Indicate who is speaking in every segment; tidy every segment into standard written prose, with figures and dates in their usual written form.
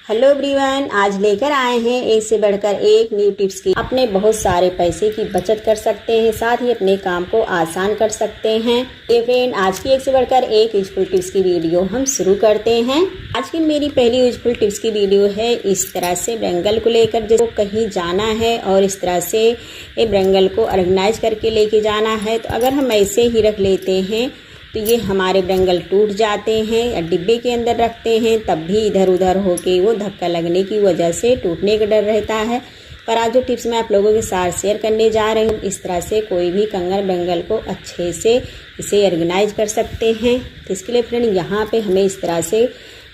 Speaker 1: Hello everyone, आज लेकर आए हैं एक से बढ़कर एक न्यू टिप्स की। अपने बहुत सारे पैसे की बचत कर सकते हैं, साथ ही अपने काम को आसान कर सकते हैं। ये फ्रेंड, आज की एक से बढ़कर एक यूजफुल टिप्स की वीडियो हम शुरू करते हैं। आज की मेरी पहली यूजफुल टिप्स की वीडियो है इस तरह से बैंगल को लेकर, जिसको कहीं जाना है और इस तरह से ये बैंगल को ऑर्गेनाइज करके लेके जाना है। तो अगर हम ऐसे ही रख लेते हैं तो ये हमारे बैंगल टूट जाते हैं, या डिब्बे के अंदर रखते हैं तब भी इधर उधर होके वो धक्का लगने की वजह से टूटने का डर रहता है। पर आज जो टिप्स मैं आप लोगों के साथ शेयर करने जा रही हूँ, इस तरह से कोई भी कंगन बैंगल को अच्छे से इसे ऑर्गेनाइज कर सकते हैं। तो इसके लिए फ्रेंड, यहाँ पे हमें इस तरह से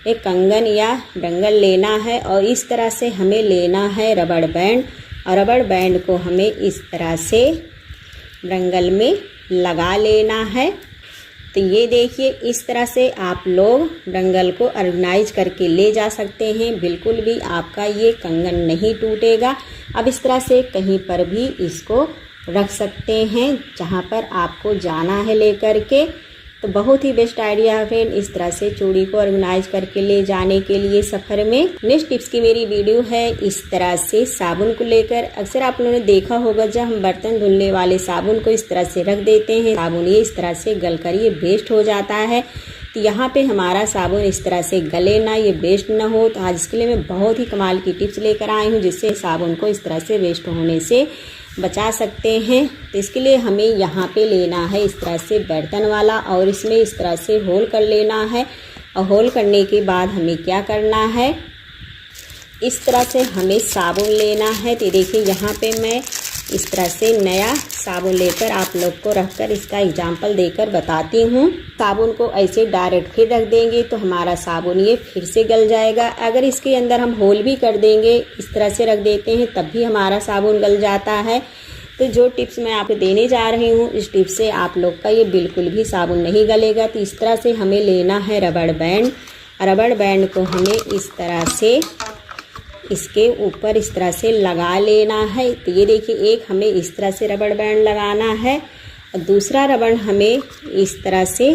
Speaker 1: एक कंगन या बैंगल लेना है और इस तरह से हमें लेना है रबड़ बैंड, और रबड़ बैंड को हमें इस तरह से बैंगल में लगा लेना है। तो ये देखिए, इस तरह से आप लोग बैंगल को ऑर्गेनाइज करके ले जा सकते हैं। बिल्कुल भी आपका ये कंगन नहीं टूटेगा। अब इस तरह से कहीं पर भी इसको रख सकते हैं जहाँ पर आपको जाना है लेकर के। तो बहुत ही बेस्ट आइडिया है फ्रेंड, इस तरह से चूड़ी को ऑर्गेनाइज करके ले जाने के लिए सफ़र में। नेक्स्ट टिप्स की मेरी वीडियो है इस तरह से साबुन को लेकर। अक्सर आप लोगों ने देखा होगा, जब हम बर्तन धुलने वाले साबुन को इस तरह से रख देते हैं, साबुन ये इस तरह से गल कर ये वेस्ट हो जाता है। तो यहाँ पे हमारा साबुन इस तरह से गले ना, ये वेस्ट ना हो। तो आज इसके लिए मैं बहुत ही कमाल की टिप्स लेकर आई हूँ, जिससे साबुन को इस तरह से वेस्ट होने से बचा सकते हैं। तो इसके लिए हमें यहाँ पे लेना है इस तरह से बर्तन वाला, और इसमें इस तरह से होल कर लेना है। और होल करने के बाद हमें क्या करना है, इस तरह से हमें साबुन लेना है। तो देखिए, यहाँ पे मैं इस तरह से नया साबुन लेकर आप लोग को रखकर इसका एग्जाम्पल देकर बताती हूँ। साबुन को ऐसे डायरेक्ट फिर रख देंगे तो हमारा साबुन ये फिर से गल जाएगा। अगर इसके अंदर हम होल भी कर देंगे, इस तरह से रख देते हैं, तब भी हमारा साबुन गल जाता है। तो जो टिप्स मैं आपको देने जा रही हूँ, इस टिप्स से आप लोग का ये बिल्कुल भी साबुन नहीं गलेगा। तो इस तरह से हमें लेना है रबड़ बैंड। रबड़ बैंड को हमें इस तरह से इसके ऊपर इस तरह से लगा लेना है। तो ये देखिए, एक हमें इस तरह से रबड़ बैंड लगाना है और दूसरा रबड़ हमें इस तरह से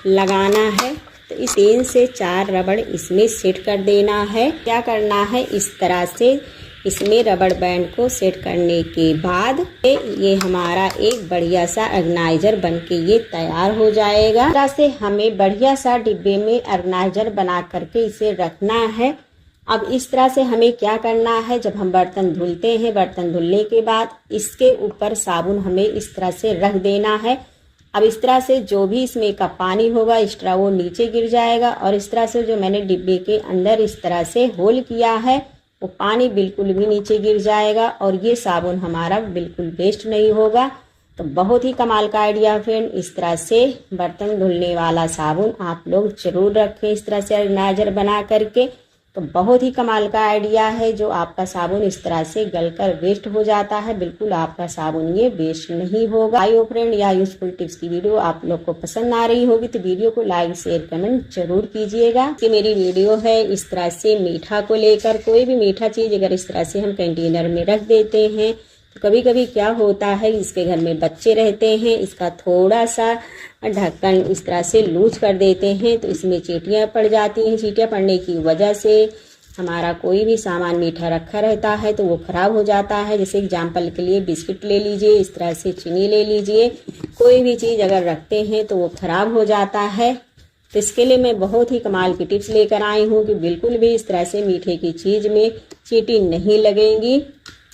Speaker 1: लगाना है। तो इस 3 से 4 रबड़ इसमें सेट कर देना है। क्या करना है, इस तरह से इसमें रबड़ बैंड को सेट करने के बाद ये हमारा एक बढ़िया सा ऑर्गेनाइजर बनके ये तैयार हो जाएगा। इस तरह से हमें बढ़िया सा डिब्बे में ऑर्गेनाइजर बना करके इसे रखना है। अब इस तरह से हमें क्या करना है, जब हम बर्तन धुलते हैं, बर्तन धुलने के बाद इसके ऊपर साबुन हमें इस तरह से रख देना है। अब इस तरह से जो भी इसमें का पानी होगा एक्स्ट्रा वो नीचे गिर जाएगा, और इस तरह से जो मैंने डिब्बे के अंदर इस तरह से होल किया है वो पानी बिल्कुल भी नीचे गिर जाएगा, और ये साबुन हमारा बिल्कुल वेस्ट नहीं होगा। तो बहुत ही कमाल का आइडिया फ्रेंड, इस तरह से बर्तन धुलने वाला साबुन आप लोग जरूर रखें इस तरह से ऑर्गेनाइजर बना करके। तो बहुत ही कमाल का आइडिया है, जो आपका साबुन इस तरह से गलकर वेस्ट हो जाता है, बिल्कुल आपका साबुन ये वेस्ट नहीं होगा। आइयो फ्रेंड, यह यूजफुल टिप्स की वीडियो आप लोग को पसंद आ रही होगी तो वीडियो को लाइक शेयर कमेंट जरूर कीजिएगा। कि मेरी वीडियो है इस तरह से मीठा को लेकर। कोई भी मीठा चीज अगर इस तरह से हम कंटेनर में रख देते हैं तो कभी कभी क्या होता है, इसके घर में बच्चे रहते हैं, इसका थोड़ा सा ढक्कन इस तरह से लूज कर देते हैं तो इसमें चींटियां पड़ जाती हैं। चींटियां पड़ने की वजह से हमारा कोई भी सामान मीठा रखा रहता है तो वो खराब हो जाता है। जैसे एग्जाम्पल के लिए बिस्किट ले लीजिए, इस तरह से चीनी ले लीजिए, कोई भी चीज़ अगर रखते हैं तो वो खराब हो जाता है। तो इसके लिए मैं बहुत ही कमाल की टिप्स लेकर आई हूँ कि बिल्कुल भी इस तरह से मीठे की चीज़ में चींटी नहीं लगेंगी।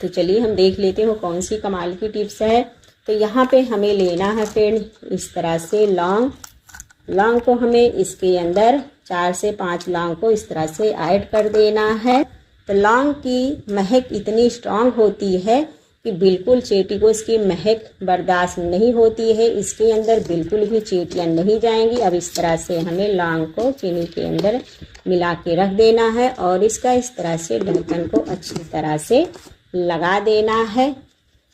Speaker 1: तो चलिए हम देख लेते हैं कौन सी कमाल की टिप्स है। तो यहाँ पे हमें लेना है फ्रेंड इस तरह से लौंग को हमें इसके अंदर 4 से 5 लौंग को इस तरह से ऐड कर देना है। तो लौंग की महक इतनी स्ट्रांग होती है कि बिल्कुल चींटी को इसकी महक बर्दाश्त नहीं होती है, इसके अंदर बिल्कुल भी चींटियाँ नहीं जाएंगी। अब इस तरह से हमें लौंग को चीनी के अंदर मिला के रख देना है और इसका इस तरह से ढक्कन को अच्छी तरह से लगा देना है।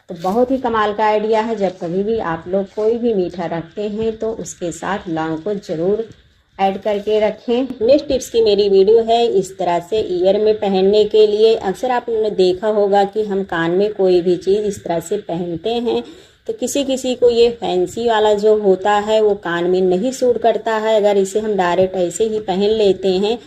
Speaker 1: तो बहुत ही कमाल का आइडिया है, जब कभी भी आप लोग कोई भी मीठा रखते हैं तो उसके साथ लौंग को जरूर ऐड करके रखें। नेक्स्ट टिप्स की मेरी वीडियो है इस तरह से ईयर में पहनने के लिए। अक्सर आप लोगों ने देखा होगा कि हम कान में कोई भी चीज़ इस तरह से पहनते हैं तो किसी किसी को ये फैंसी वाला जो होता है वो कान में नहीं सूट करता है। अगर इसे हम डायरेक्ट ऐसे ही पहन लेते हैं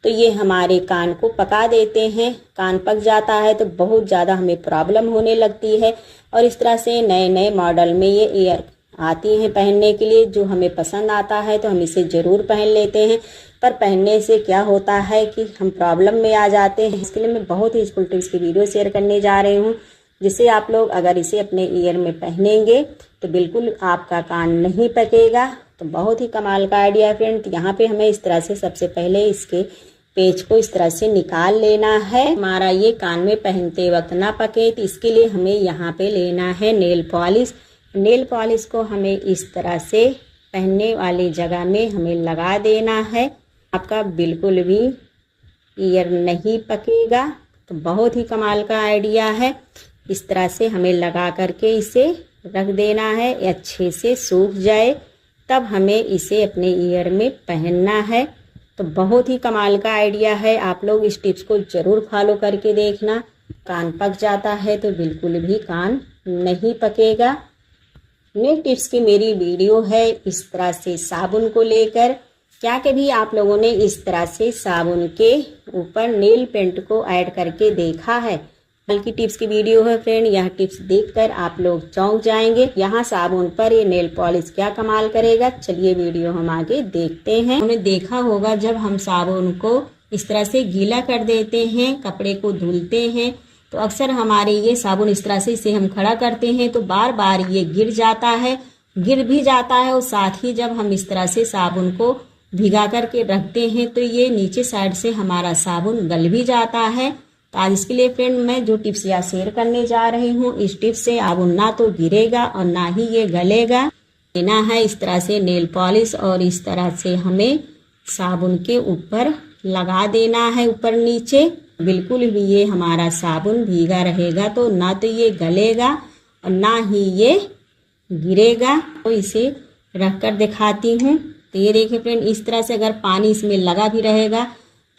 Speaker 1: तो ये हमारे कान को पका देते हैं। कान पक जाता है तो बहुत ज़्यादा हमें प्रॉब्लम होने लगती है। और इस तरह से नए नए मॉडल में ये ईयर आती हैं पहनने के लिए, जो हमें पसंद आता है तो हम इसे ज़रूर पहन लेते हैं। पर पहनने से क्या होता है कि हम प्रॉब्लम में आ जाते हैं। इसके लिए मैं बहुत ही यूजफुल टिप्स की वीडियो शेयर करने जा रही हूँ, जिससे आप लोग अगर इसे अपने ईयर में पहनेंगे तो बिल्कुल आपका कान नहीं पकेगा। तो बहुत ही कमाल का आइडिया है फ्रेंड। यहाँ पे हमें इस तरह से सबसे पहले इसके पेच को इस तरह से निकाल लेना है, हमारा ये कान में पहनते वक्त ना पके। तो इसके लिए हमें यहाँ पे लेना है नेल पॉलिश। नेल पॉलिश को हमें इस तरह से पहनने वाली जगह में हमें लगा देना है। आपका बिल्कुल भी ईयर नहीं पकेगा। तो बहुत ही कमाल का आइडिया है। इस तरह से हमें लगा करके इसे रख देना है, अच्छे से सूख जाए तब हमें इसे अपने ईयर में पहनना है। तो बहुत ही कमाल का आइडिया है। आप लोग इस टिप्स को ज़रूर फॉलो करके देखना। कान पक जाता है तो बिल्कुल भी कान नहीं पकेगा। नेक्स्ट टिप्स की मेरी वीडियो है इस तरह से साबुन को लेकर। क्या कभी आप लोगों ने इस तरह से साबुन के ऊपर नेल पेंट को ऐड करके देखा है? कल की टिप्स की वीडियो है फ्रेंड। यह टिप्स देखकर आप लोग चौंक जाएंगे। यहाँ साबुन पर ये नेल पॉलिश क्या कमाल करेगा। चलिए वीडियो हम आगे देखते हैं। हमने देखा होगा जब हम साबुन को इस तरह से गीला कर देते हैं, कपड़े को धुलते हैं, तो अक्सर हमारे ये साबुन इस तरह से इसे हम खड़ा करते हैं तो बार बार ये गिर जाता है, गिर भी जाता है। और साथ ही जब हम इस तरह से साबुन को भिगा करके रखते हैं तो ये नीचे साइड से हमारा साबुन गल भी जाता है। तो आज इसके लिए फ्रेंड मैं जो टिप्स यहाँ शेयर करने जा रही हूँ, इस टिप्स से साबुन ना तो गिरेगा और ना ही ये गलेगा। लेना है इस तरह से नेल पॉलिश और इस तरह से हमें साबुन के ऊपर लगा देना है, ऊपर नीचे। बिल्कुल भी ये हमारा साबुन भीगा रहेगा तो ना तो ये गलेगा और ना ही ये गिरेगा। तो इसे रख कर दिखाती हूँ। तो ये देखिए फ्रेंड, इस तरह से अगर पानी इसमें लगा भी रहेगा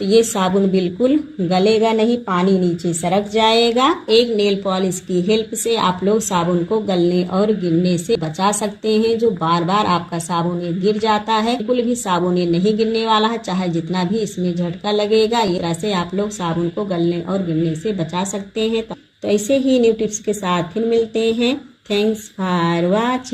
Speaker 1: तो ये साबुन बिल्कुल गलेगा नहीं, पानी नीचे सरक जाएगा। एक नेल पॉलिश की हेल्प से आप लोग साबुन को गलने और गिरने से बचा सकते हैं। जो बार बार आपका साबुन ये गिर जाता है, बिल्कुल भी साबुन ये नहीं गिरने वाला है, चाहे जितना भी इसमें झटका लगेगा। ये तरह से आप लोग साबुन को गलने और गिरने से बचा सकते हैं। तो ऐसे ही न्यू टिप्स के साथ फिर मिलते हैं। Thanks for watching.